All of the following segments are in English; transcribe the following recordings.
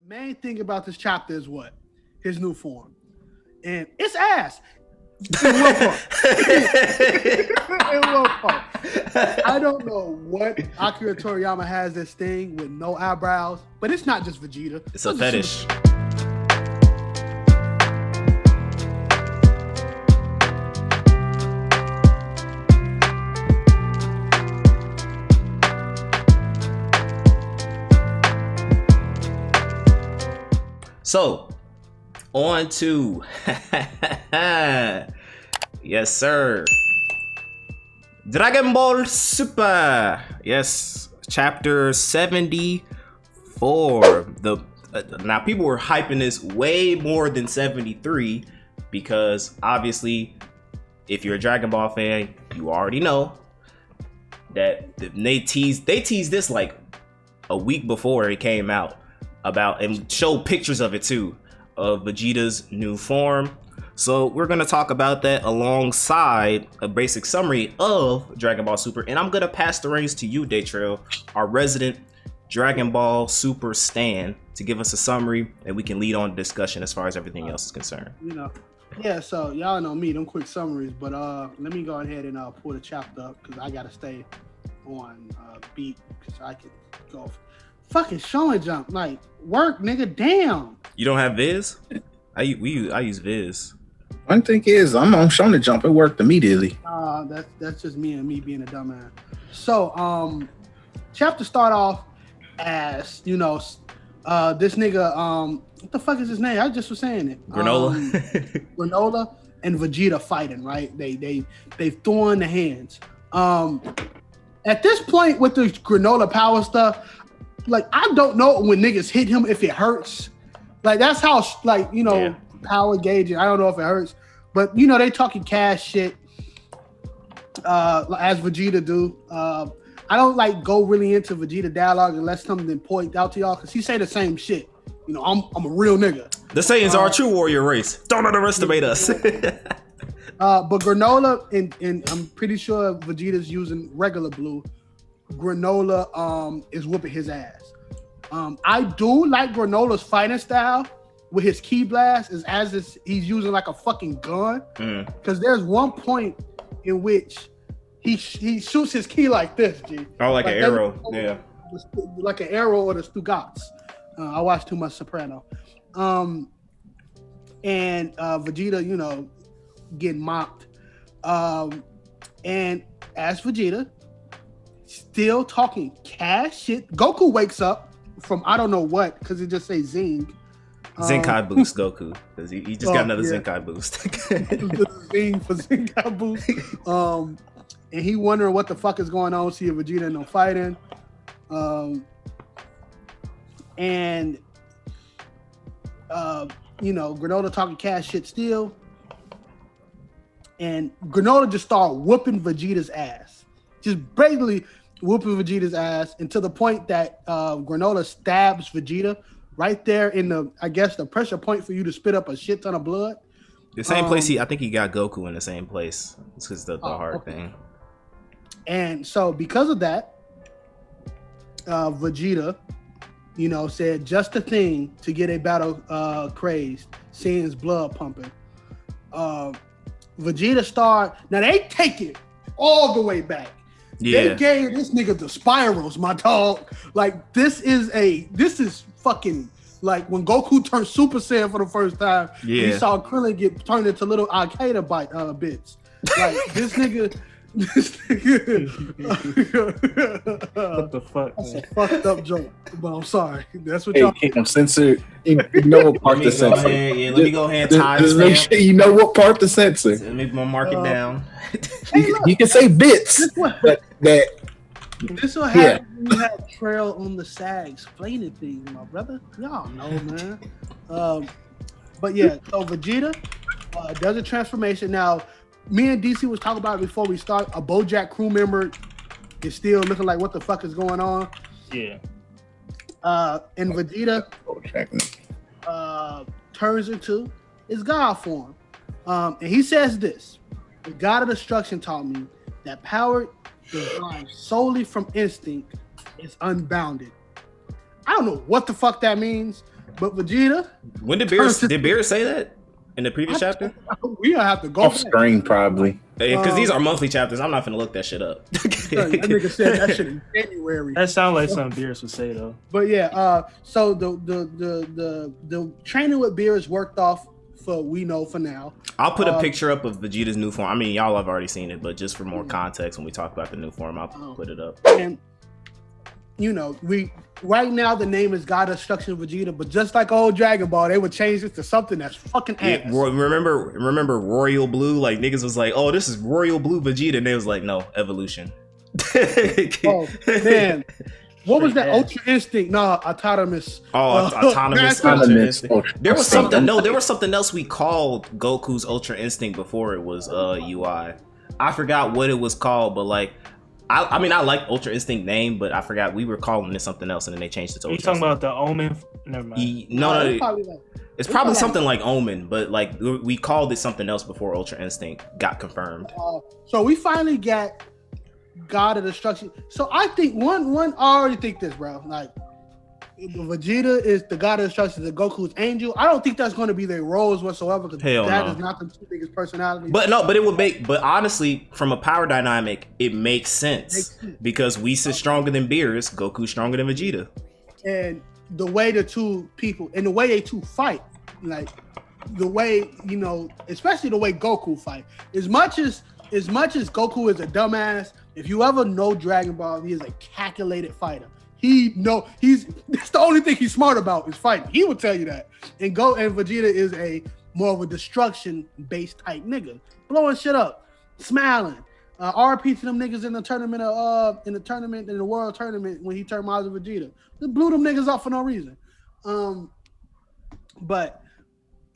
main thing about this chapter is what? His new form. And it's ass. In one part. In one part. I don't know what Akira Toriyama has this thing with no eyebrows, but it's not just Vegeta. It's a fetish. So, on to yes, sir. Dragon Ball Super. Yes, chapter 74. Now people were hyping this way more than 73 because obviously, if you're a Dragon Ball fan, you already know that they teased this like a week before it came out. And show pictures of it too, of Vegeta's new form. So we're gonna talk about that alongside a basic summary of Dragon Ball Super, and I'm gonna pass the reins to you, Daytrail, our resident Dragon Ball Super stan, to give us a summary, and we can lead on discussion as far as everything else is concerned. Yeah. So y'all know me, them quick summaries, but let me go ahead and pull the chapter up because I gotta stay on beat because I can go. Fucking show and jump, like work, nigga. Damn. You don't have Viz? I use Viz. One thing is, I'm on Shonen Jump. It worked immediately. That's just me being a dumbass. So, chapter start off as this nigga. What the fuck is his name? I just was saying it. Granola. Granola and Vegeta fighting. Right? They've thrown the hands. At this point with the Granola power stuff. Like, I don't know when niggas hit him if it hurts. Like, that's how, power gauging. I don't know if it hurts. But, they talking cash shit as Vegeta do. I don't, go really into Vegeta dialogue unless something point out to y'all because he say the same shit. I'm a real nigga. The Saiyans are a true warrior race. Don't underestimate us. But Granola, and I'm pretty sure Vegeta's using regular blue. Granola is whooping his ass. I do like Granola's fighting style with his ki blast he's using like a fucking gun. Because there's one point in which he shoots his ki like this, G. Oh, like an arrow. Yeah. Like an arrow or the Stugats. I watched too much Soprano. And Vegeta, getting mocked. And as Vegeta, still talking cash shit. Goku wakes up from I don't know what because it just says Zing. Zenkai boost Goku because he just got another Zenkai boost. Zing for Zenkai boost. And he wondering what the fuck is going on. See if Vegeta and no fighting. Granola talking cash shit still. And Granola just started whooping Vegeta's ass. Just basically whooping Vegeta's ass, and to the point that Granola stabs Vegeta right there in the pressure point for you to spit up a shit ton of blood. The same place I think he got Goku in the same place. It's because the heart thing. And so because of that, Vegeta, said just a thing to get a battle crazed, seeing his blood pumping. Vegeta now they take it all the way back. Yeah. They gave this nigga the spirals, my dog. Like, this is fucking like when Goku turned Super Saiyan for the first time. Yeah. He saw Krillin get turned into little Al-Qaeda bits. Like, this nigga. What the fuck? That's a fucked up joke, but I'm sorry. That's what y'all. Hey, censor. You know what part to censor. Let me go ahead and tie just make sure you know what part to censor. Let me mark it down. You can say bits. This will happen when you have Trail on the side explaining things, my brother. Y'all know, man. But yeah, so Vegeta does a transformation. Now, me and DC was talking about it before we start. A BoJack crew member is still looking like, what the fuck is going on? Yeah. And Vegeta turns into his God form. And he says this: the God of Destruction taught me that power derived solely from instinct is unbounded. I don't know what the fuck that means. But Vegeta, When did Beerus say that in the previous chapter? We don't have to go Off screen, probably. Because these are monthly chapters. I'm not gonna look that shit up. That nigga said that shit in January. That sounds like something Beerus would say though. But yeah, so the training with Beerus worked off for now. I'll put a picture up of Vegeta's new form. I mean, y'all have already seen it, but just for more context, when we talk about the new form, I'll put it up. And right now the name is God of Destruction Vegeta, but just like old Dragon Ball, they would change it to something that's fucking ass. Yeah, remember Royal Blue? Like niggas was like, oh, this is Royal Blue Vegeta, and they was like, no, Evolution. Oh man. What was that? Ultra Instinct? No, Autonomous. Autonomous Ultra Instinct. There was something else we called Goku's Ultra Instinct before it was UI. I forgot what it was called, but like I mean I like Ultra Instinct name, but I forgot we were calling it something else and then they changed it to Ultra Instinct. You talking about the Omen? Never mind. No, it's probably something like Omen, but like we called it something else before Ultra Instinct got confirmed. So we finally got God of Destruction. So I think I already think this, bro. Like Vegeta is the God of Destruction, the Goku's angel. I don't think that's going to be their roles whatsoever because that is not the two biggest personalities. But honestly, from a power dynamic, it makes sense because Whis is stronger than Beerus, Goku's stronger than Vegeta. And the way the two people and the way they two fight, like the way, especially the way Goku fight, as much as Goku is a dumbass, if you ever know Dragon Ball, he is a calculated fighter. That's the only thing he's smart about is fighting. He would tell you that. And Vegeta is a more of a destruction based type nigga, blowing shit up, smiling. RP to them niggas in the tournament in the world tournament when he turned Majin Vegeta. They blew them niggas up for no reason. But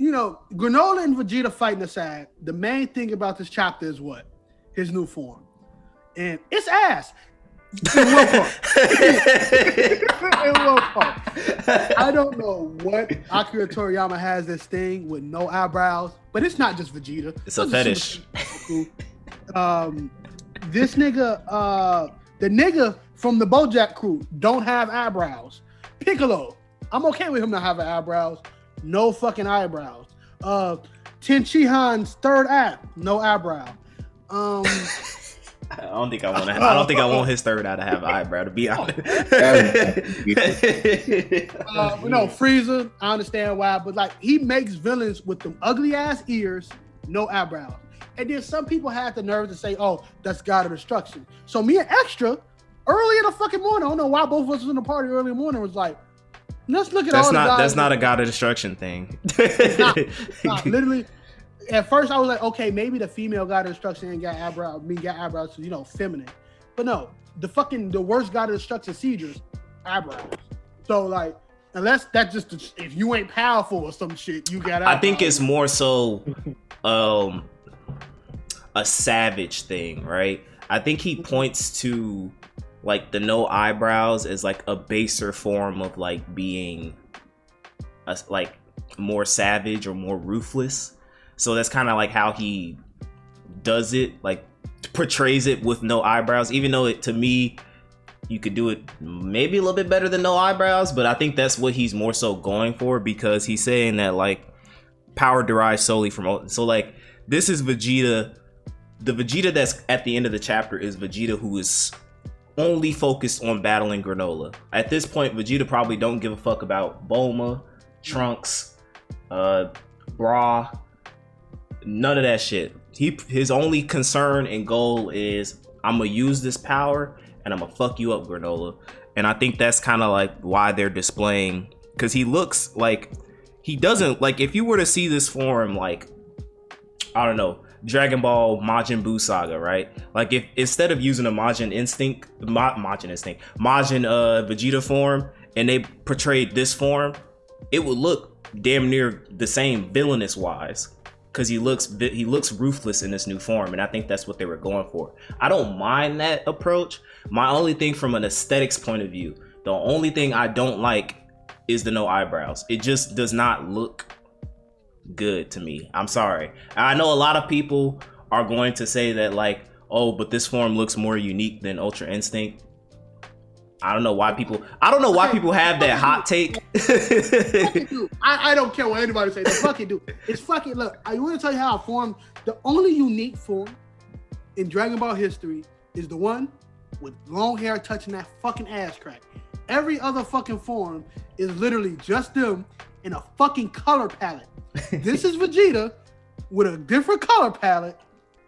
Granola and Vegeta fighting aside, the main thing about this chapter is what? His new form. And it's ass. In one part. I don't know what Akira Toriyama has this thing with no eyebrows, but it's not just Vegeta. It's a fetish. This nigga, the nigga from the BoJack crew don't have eyebrows. Piccolo, I'm okay with him not having eyebrows. No fucking eyebrows. Tenchihan's third eye, no eyebrow. I don't think I want his third eye to have an eyebrow, to be honest. No, Frieza, I understand why, but like he makes villains with them ugly ass ears, no eyebrows. And then some people had the nerve to say, oh, that's God of Destruction. So me and Extra, early in the fucking morning, I don't know why both of us was in the party early in the morning, was like, let's look at all the guys. That's not a God of Destruction thing. It's not. Literally, at first I was like, okay, maybe the female God of Destruction ain't got eyebrows, so, feminine. But no, the worst God of Destruction Caedra's eyebrows. So like, unless that's just, if you ain't powerful or some shit, you got eyebrows. I think it's more so a savage thing, right? I think he points to like the no eyebrows as like a baser form of like being like more savage or more ruthless. So that's kind of like how he does it, like portrays it with no eyebrows, even though to me, you could do it maybe a little bit better than no eyebrows, but I think that's what he's more so going for because he's saying that like power derives solely from, so like this is Vegeta. The Vegeta that's at the end of the chapter is Vegeta who is only focused on battling Granola. At this point, Vegeta probably don't give a fuck about Bulma, Trunks, Bra, none of that shit. His only concern and goal is I'm gonna use this power and I'm gonna fuck you up, Granola. And I think that's kind of like why they're displaying, because he looks like he doesn't, like if you were to see this form, like I don't know, Dragon Ball Majin Buu Saga, right? Like if instead of using a Majin Vegeta form and they portrayed this form, it would look damn near the same villainous wise, because he looks ruthless in this new form, and I think that's what they were going for. I don't mind that approach. My only thing from an aesthetics point of view, the only thing I don't like is the no eyebrows. It just does not look good to me. I'm sorry. I know a lot of people are going to say that like, oh, but this form looks more unique than Ultra Instinct. I don't know why people have that hot take. I don't care what anybody say. They fucking do. It's fucking look. I want to tell you how I formed. The only unique form in Dragon Ball history is the one with long hair touching that fucking ass crack. Every other fucking form is literally just them in a fucking color palette. This is Vegeta with a different color palette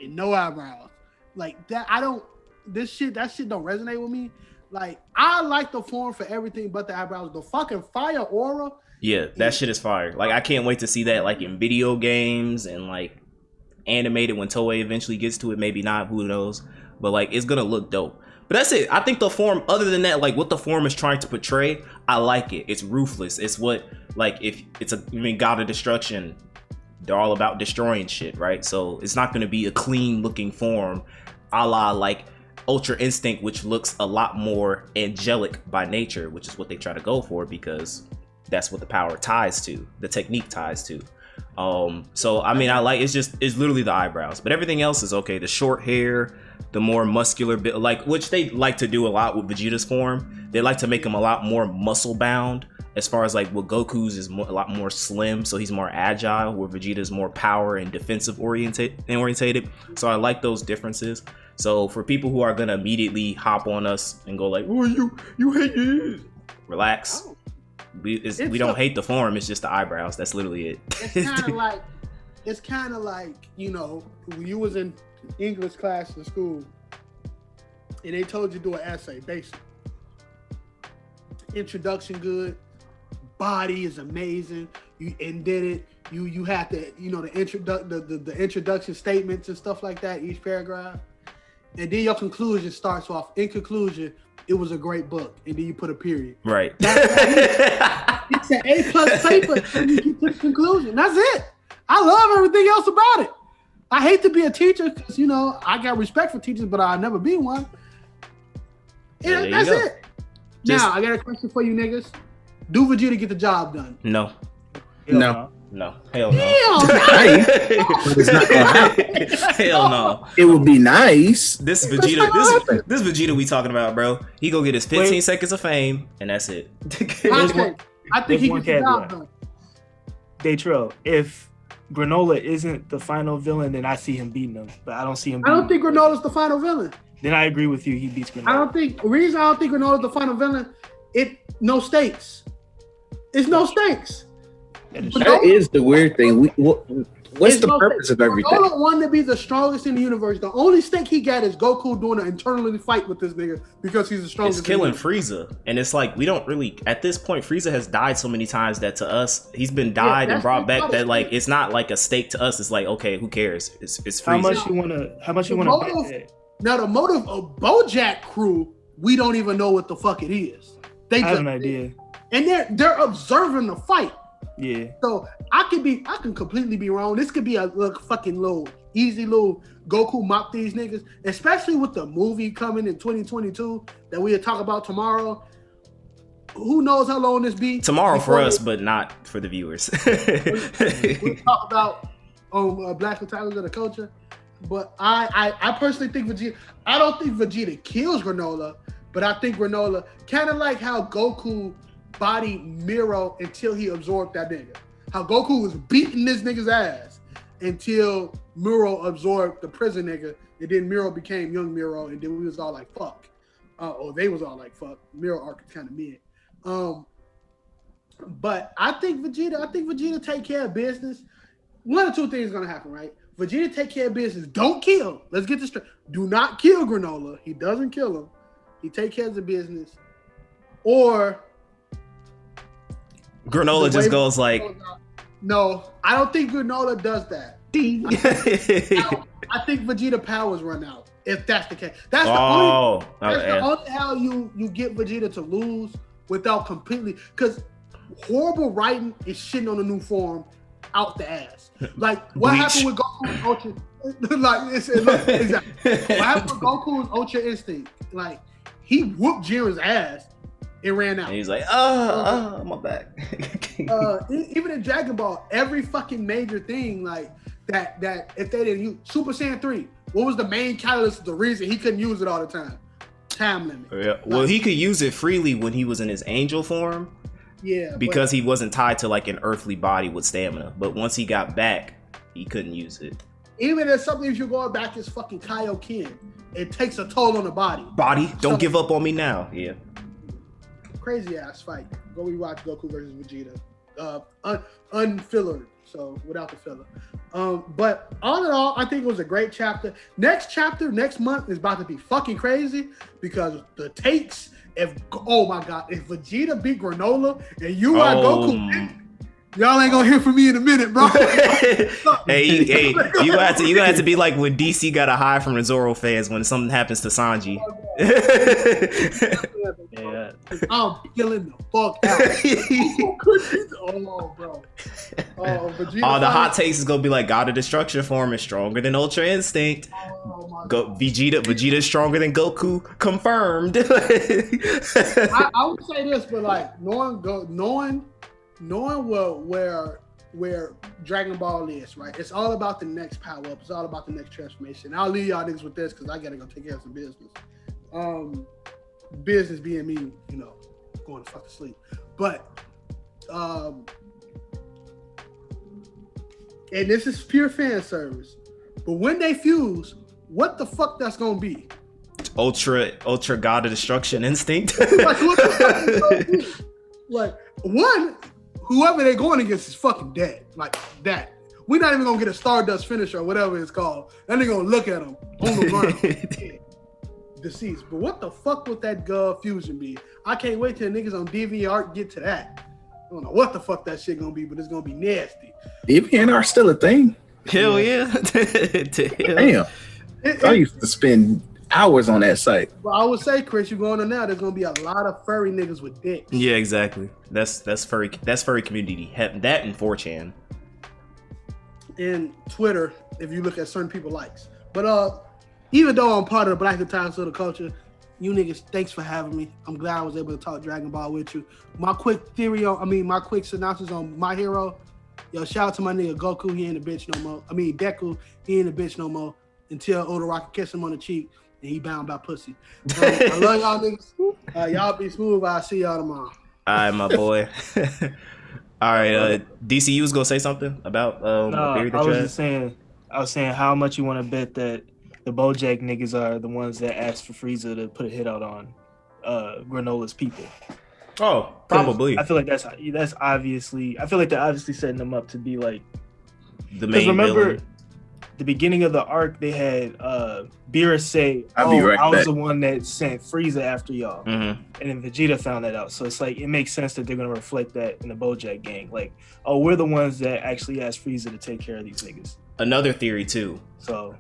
and no eyebrows. Like that, that shit don't resonate with me. Like, I like the form for everything but the eyebrows. The fucking fire aura. Yeah, that shit is fire. Like, I can't wait to see that, like, in video games and, like, animated when Toei eventually gets to it. Maybe not, who knows. But, like, it's gonna look dope. But that's it. I think the form, other than that, like, what the form is trying to portray, I like it. It's ruthless. It's what, like, if it's God of Destruction, they're all about destroying shit, right? So, it's not gonna be a clean-looking form, a la, like, Ultra Instinct, which looks a lot more angelic by nature, which is what they try to go for because that's what the power ties to, the technique ties to. So I mean, it's literally the eyebrows, but everything else is okay. The short hair, the more muscular bit, like, which they like to do a lot with Vegeta's form. They like to make him a lot more muscle bound, as far as like what Goku's is a lot more slim, so he's more agile, where Vegeta's more power and defensive orientated. So I like those differences. So for people who are gonna immediately hop on us and go like, "Oh, you hate it," relax. We don't hate the form. It's just the eyebrows. That's literally it. It's kind of like, you know, when you was in English class in school, and they told you to do an essay, basic introduction, good, body is amazing. You did it. You have to, you know, the introduction statements and stuff like that. Each paragraph. And then your conclusion starts off, in conclusion, it was a great book. And then you put a period. Right. It's an A+ paper and you get to the conclusion. That's it. I love everything else about it. I hate to be a teacher because, you know, I got respect for teachers, but I'll never be one. And that's it. Now, I got a question for you niggas. Do Vegeta get the job done? No. No. No, hell no. It's not gonna happen. Hell no. It would be nice. This Vegeta, this Vegeta we talking about, bro. He go get his 15 seconds of fame, and that's it. I think he gets the job done. THO, if Granola isn't the final villain, then I see him beating him. But I don't see him. I don't think Granola's the final villain. Then I agree with you. He beats Granola. The reason I don't think Granola's the final villain, no stakes. It's no stakes. That is the weird thing. What's the purpose of everything? Granola wanted to be the strongest in the universe. The only stake he got is Goku doing an internally fight with this nigga because he's the strongest. It's killing Frieza, and it's like we don't really. At this point, Frieza has died so many times that to us, he's been died and brought back. That like it's not like a stake to us. It's like, okay, who cares? It's Frieza. How much you wanna? Now the motive of BoJack crew, we don't even know what the fuck it is. I have an idea, and they're observing the fight. Yeah. So I can completely be wrong. This could be a fucking easy little Goku mop these niggas, especially with the movie coming in 2022 that we'll talk about tomorrow. Who knows how long this be? Tomorrow for us, but not for the viewers. we'll talk about Black Otakus of the culture. But I personally think Vegeta. I don't think Vegeta kills Granola, but I think Granola kind of like how Goku body Miro until he absorbed that nigga. How Goku was beating this nigga's ass until Miro absorbed the prison nigga, and then Miro became young Miro, and then we was all like fuck. Or they was all like fuck. Miro arc is kind of mid. But I think Vegeta take care of business. One of two things is gonna happen, right? Vegeta take care of business. Don't kill. Let's get this straight. Do not kill Granola. He doesn't kill him. He take care of the business. Or Granola just goes like, no, I don't think Granola does that. I think Vegeta powers run out. If that's the case, that's the only how you get Vegeta to lose without completely, because horrible writing is shitting on the new form out the ass. Like what happened with Goku's Ultra? Exactly. What happened with Goku's Ultra Instinct? Like he whooped Jiren's ass. It ran out. And he's like, my back. Even in Dragon Ball, every fucking major thing like that if they didn't use Super Saiyan 3, what was the main catalyst? The reason he couldn't use it all the time? time limit. Yeah. Well, he could use it freely when he was in his angel form. Yeah, because he wasn't tied to like an earthly body with stamina. But once he got back, he couldn't use it. Even if something, if you're going back as fucking Kaioken, it takes a toll on the body. Don't give up on me now. Yeah. Crazy ass fight. Go rewatch Goku versus Vegeta. Unfillered, so without the filler. But all in all, I think it was a great chapter. Next month is about to be fucking crazy because the takes. Oh my god, if Vegeta beat Granola and you are Goku, y'all ain't gonna hear from me in a minute, bro. hey, you gonna have to be like when DC got a high from the Zoro fans when something happens to Sanji. Yeah. I'm killing the fuck out. Oh, bro. Vegeta the hot takes is gonna be like God of Destruction form is stronger than Ultra Instinct. Vegeta is stronger than Goku. Confirmed. I would say this, but like knowing where Dragon Ball is, right? It's all about the next power up. It's all about the next transformation. I'll leave y'all niggas with this because I gotta go take care of some business. Business being me, going to fuck to sleep. But and this is pure fan service. But when they fuse, what the fuck that's gonna be? Ultra God of Destruction Instinct. Like one, whoever they're going against is fucking dead. Like that. We're not even gonna get a Stardust finish or whatever it's called. Then they're gonna look at him on the ground. Deceased. But what the fuck would that fusion be? I can't wait till the niggas on DeviantArt get to that. I don't know what the fuck that shit gonna be, but it's gonna be nasty. DeviantArt still a thing? Hell yeah. Damn. I used to spend hours on that site. Well, I would say, Chris, you're going on now. There's gonna be a lot of furry niggas with dicks. Yeah, exactly. That's furry community. That and 4chan. And Twitter, if you look at certain people likes. But even though I'm part of the Black and Times of the culture, you niggas, thanks for having me. I'm glad I was able to talk Dragon Ball with you. My quick synopsis on My Hero. Yo, shout out to my nigga Goku. He ain't a bitch no more. Deku. He ain't a bitch no more until Odoraka kiss him on the cheek and he bound by pussy. I love y'all niggas. Y'all be smooth. I'll see y'all tomorrow. All right, my boy. All right, DC, you was gonna say something about I was saying how much you want to bet that the BoJack niggas are the ones that asked for Frieza to put a hit out on Granola's people. Oh, probably. I feel like that's obviously. I feel like they're obviously setting them up to be like the main villain. The beginning of the arc, they had Beerus say, I was the one that sent Frieza after y'all. Mm-hmm. And then Vegeta found that out. So it's like, it makes sense that they're going to reflect that in the BoJack gang. Like, oh, we're the ones that actually asked Frieza to take care of these niggas. Another theory, too. So,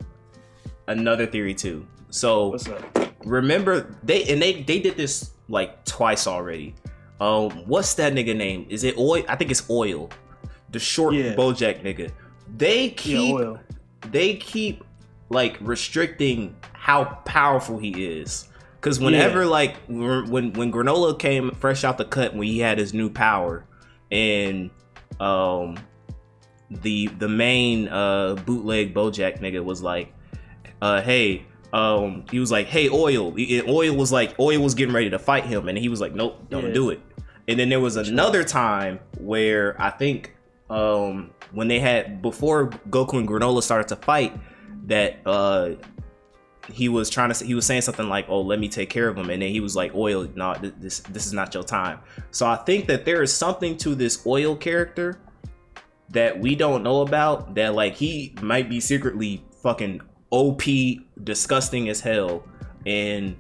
what's up? Remember, they did this like twice already. What's that nigga name? Is it Oil? I think it's Oil. The short BoJack nigga. They keep like restricting how powerful he is, because whenever like when Granola came fresh out the cut when he had his new power, and the main bootleg BoJack nigga was like, hey, he was like, hey, Oil was getting ready to fight him, and he was like, nope, don't do it. And then there was another time where I think when they had, before Goku and Granola started to fight, that he was saying something like, oh, let me take care of him, and then he was like, Oil, no, this is not your time. So I think that there is something to this Oil character that we don't know about, that like he might be secretly fucking OP, disgusting as hell, and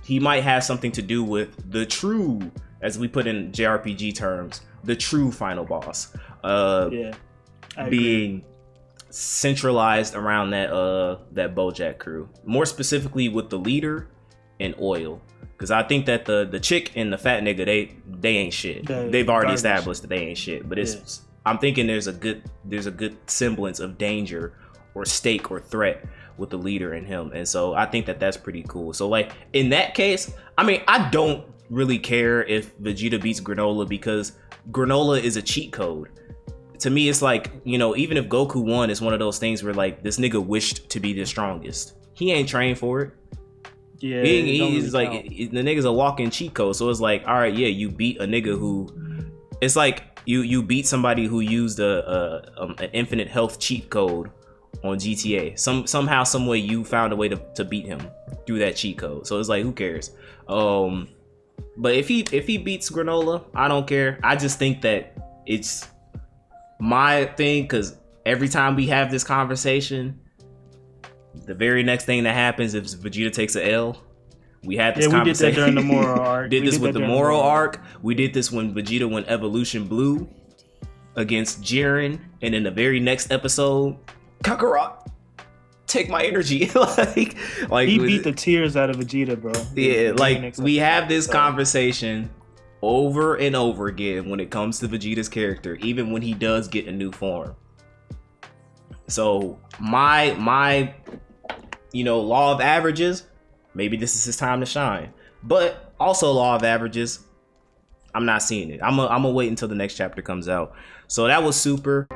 he might have something to do with the true, as we put in JRPG terms, the true final boss being centralized around that BoJack crew, more specifically with the leader and Oil, because I think that the chick and the fat nigga, they ain't shit. They've already established that they ain't shit, but it's I'm thinking there's a good semblance of danger or stake or threat with the leader and him, and so I think that that's pretty cool. So like in that case, I mean, I don't really care if Vegeta beats Granola, because Granola is a cheat code. To me, it's like, even if Goku won, it's one of those things where like this nigga wished to be the strongest. He ain't trained for it. Yeah, he's like the nigga's a walking cheat code. So it's like, all right, yeah, you beat a nigga who, it's like you beat somebody who used an infinite health cheat code on GTA. Somehow, some way, you found a way to beat him through that cheat code. So it's like, who cares? But if he beats Granola, I don't care. I just think that it's my thing, because every time we have this conversation, the very next thing that happens is Vegeta takes an L. We had this conversation. We did that during the Moral arc. Did this with the Moral arc. We did this when Vegeta went Evolution Blue against Jiren, and in the very next episode, Kakarot, take my energy. like he beat the tears out of Vegeta, bro. Yeah, like we have this conversation over and over again when it comes to Vegeta's character, even when he does get a new form. So my law of averages, maybe this is his time to shine. But also law of averages, I'm not seeing it. I'm gonna wait until the next chapter comes out. So that was super.